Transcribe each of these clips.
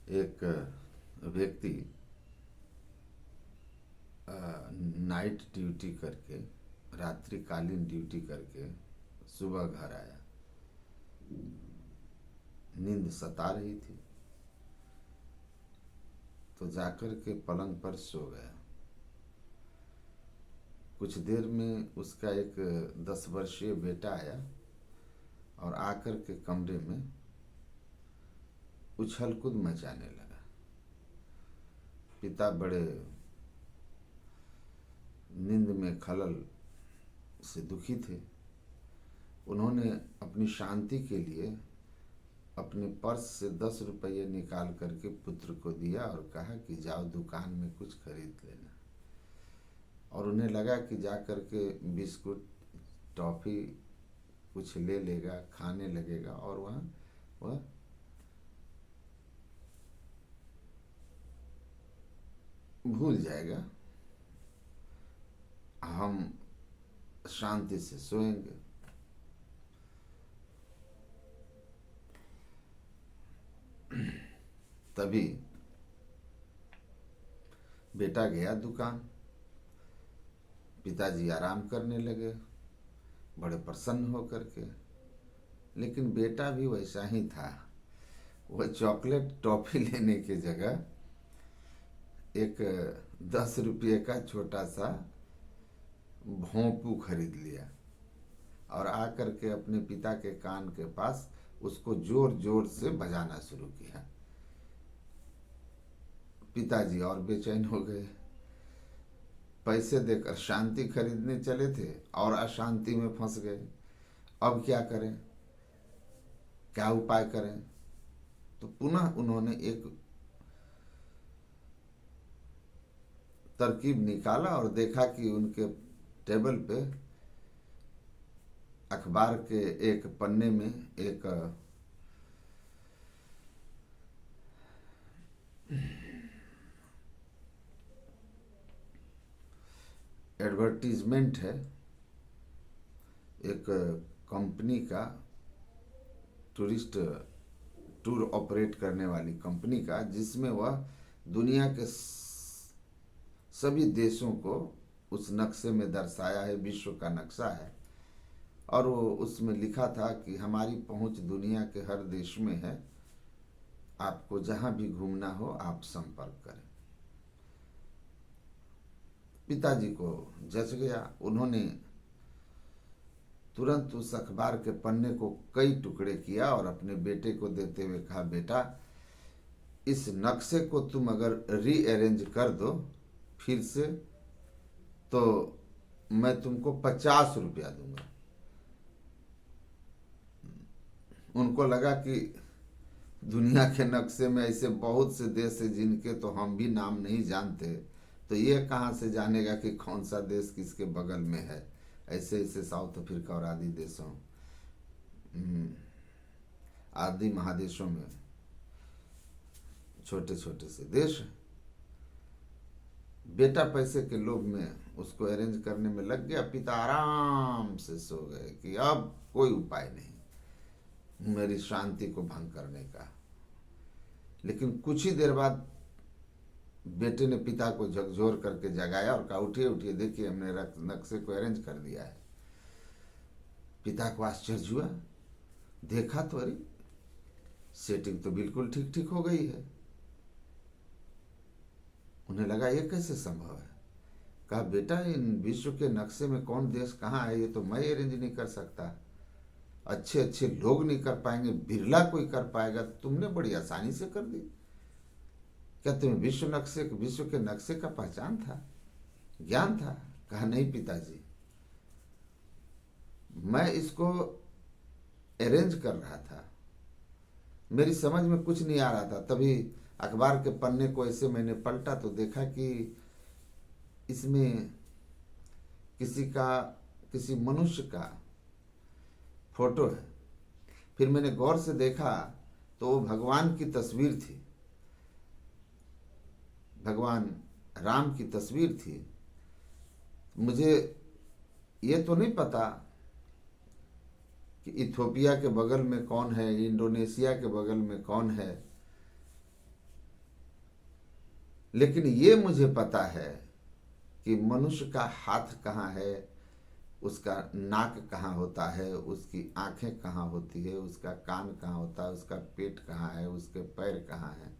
एक व्यक्ति night duty करके, रात्रिकालीन ड्यूटी करके सुबह घर आया। नींद सता रही थी तो जाकर के पलंग पर सो गया। कुछ देर में उसका एक 10 वर्षीय बेटा आया और आकर के कमरे में उछल कूद मचाने लगा। पिता बड़े नींद में खलल से दुखी थे। उन्होंने अपनी शांति के लिए अपने पर्स से 10 रुपये निकाल करके पुत्र को दिया और कहा कि जाओ दुकान में कुछ खरीद लेना। और उन्हें लगा कि जा करके बिस्कुट टॉफ़ी कुछ ले लेगा, खाने लगेगा और वह भूल जाएगा, हम शांति से सोएंगे। तभी बेटा गया दुकान। पिताजी आराम करने लगे बड़े प्रसन्न होकर के, लेकिन बेटा भी वैसा ही था। वह चॉकलेट टॉफ़ी लेने की जगह एक 10 रुपये का छोटा सा भोंपू खरीद लिया और आकर के अपने पिता के कान के पास उसको जोर जोर से बजाना शुरू किया। पिताजी और बेचैन हो गए। पैसे देकर शांति खरीदने चले थे और अशांति में फंस गए। अब क्या करें, क्या उपाय करें? तो पुनः उन्होंने एक तरकीब निकाला और देखा कि उनके टेबल पे अखबार के एक पन्ने में एक एडवर्टीजमेंट है, एक कंपनी का, टूर ऑपरेट करने वाली कंपनी का, जिसमें वह दुनिया के सभी देशों को उस नक्शे में दर्शाया है, विश्व का नक्शा है। और वो उसमें लिखा था कि हमारी पहुंच दुनिया के हर देश में है, आपको जहां भी घूमना हो आप संपर्क करें। पिताजी को जच गया। उन्होंने तुरंत उस अखबार के पन्ने को कई टुकड़े किया और अपने बेटे को देते हुए कहा, बेटा इस नक्शे को तुम अगर रीअरेंज कर दो फिर से तो मैं तुमको 50 रुपया दूंगा। उनको लगा कि दुनिया के नक्शे में ऐसे बहुत से देश है जिनके तो हम भी नाम नहीं जानते, तो ये कहाँ से जानेगा कि कौन सा देश किसके बगल में है। ऐसे ऐसे साउथ अफ्रीका और आदि देशों, आदि महादेशों में छोटे छोटे से देश हैं। बेटा पैसे के लोभ में उसको अरेंज करने में लग गया। पिता आराम से सो गए कि अब कोई उपाय नहीं मेरी शांति को भंग करने का। लेकिन कुछ ही देर बाद बेटे ने पिता को झकझोर करके जगाया और कहा, उठिए उठिए, देखिए हमने नक्शे को अरेंज कर दिया है। पिता को आश्चर्य हुआ, देखा तो अरे सेटिंग तो बिल्कुल ठीक ठीक हो गई है। उन्हें लगा ये कैसे संभव है। कहा, बेटा इन विश्व के नक्शे में कौन देश कहाँ है ये तो मैं अरेंज नहीं कर सकता, अच्छे अच्छे लोग नहीं कर पाएंगे, बिरला कोई कर पाएगा, तुमने बड़ी आसानी से कर दी। क्या तुम्हें विश्व के नक्शे का पहचान था, ज्ञान था? कहा, नहीं पिताजी, मैं इसको अरेंज कर रहा था, मेरी समझ में कुछ नहीं आ रहा था। तभी अखबार के पन्ने को ऐसे मैंने पलटा तो देखा कि इसमें किसी मनुष्य का फोटो है। फिर मैंने गौर से देखा तो वो भगवान की तस्वीर थी, भगवान राम की तस्वीर थी। मुझे ये तो नहीं पता कि इथियोपिया के बगल में कौन है, इंडोनेशिया के बगल में कौन है, लेकिन ये मुझे पता है कि मनुष्य का हाथ कहाँ है, उसका नाक कहाँ होता है, उसकी आंखें कहाँ होती है, उसका कान कहाँ होता है, उसका पेट कहाँ है, उसके पैर कहाँ हैं।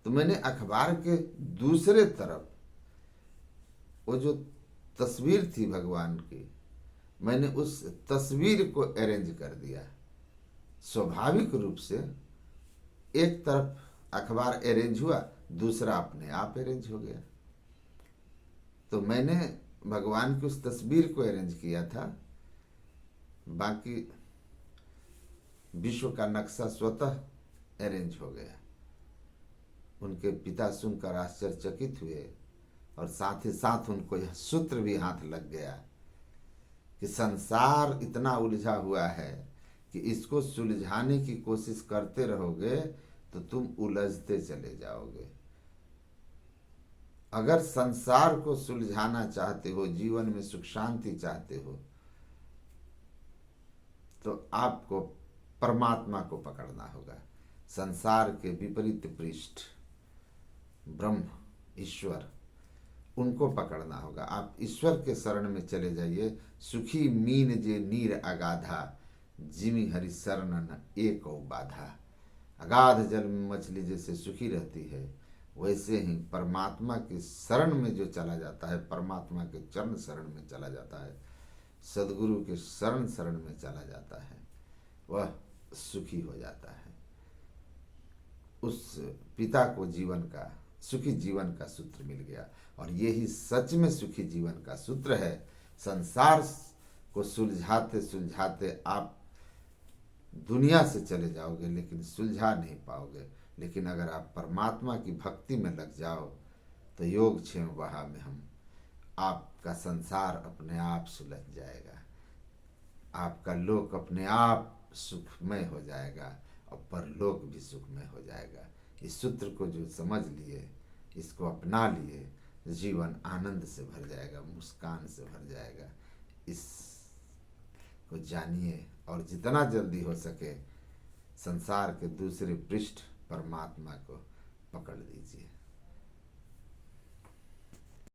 तो मैंने अखबार के दूसरे तरफ वो जो तस्वीर थी भगवान की, मैंने उस तस्वीर को अरेंज कर दिया। स्वाभाविक रूप से एक तरफ अखबार अरेंज हुआ, दूसरा अपने आप अरेंज हो गया। तो मैंने भगवान की उस तस्वीर को अरेंज किया था, बाकी विश्व का नक्शा स्वतः अरेंज हो गया। उनके पिता सुनकर आश्चर्यचकित हुए और साथ ही साथ उनको यह सूत्र भी हाथ लग गया कि संसार इतना उलझा हुआ है कि इसको सुलझाने की कोशिश करते रहोगे तो तुम उलझते चले जाओगे। अगर संसार को सुलझाना चाहते हो, जीवन में सुख शांति चाहते हो, तो आपको परमात्मा को पकड़ना होगा। संसार के विपरीत पृष्ठ ब्रह्म ईश्वर, उनको पकड़ना होगा। आप ईश्वर के शरण में चले जाइए। सुखी मीन जे नीर अगाधा, जिमी हरि शरणन एक बाधा। अगाध जल में मछली जैसे सुखी रहती है, वैसे ही परमात्मा के शरण में जो चला जाता है, परमात्मा के चरण शरण में चला जाता है, सदगुरु के शरण में चला जाता है, वह सुखी हो जाता है। उस पिता को जीवन का, सुखी जीवन का सूत्र मिल गया। और यही सच में सुखी जीवन का सूत्र है। संसार को सुलझाते सुलझाते आप दुनिया से चले जाओगे, लेकिन सुलझा नहीं पाओगे। लेकिन अगर आप परमात्मा की भक्ति में लग जाओ तो योग क्षेम वहा में हम, आपका संसार अपने आप सुलझ जाएगा, आपका लोक अपने आप सुखमय हो जाएगा और परलोक भी सुखमय हो जाएगा। इस सूत्र को जो समझ लिए, इसको अपना लिए, जीवन आनंद से भर जाएगा, मुस्कान से भर जाएगा। इस को जानिए और जितना जल्दी हो सके संसार के दूसरे पृष्ठ परमात्मा को पकड़ लीजिए।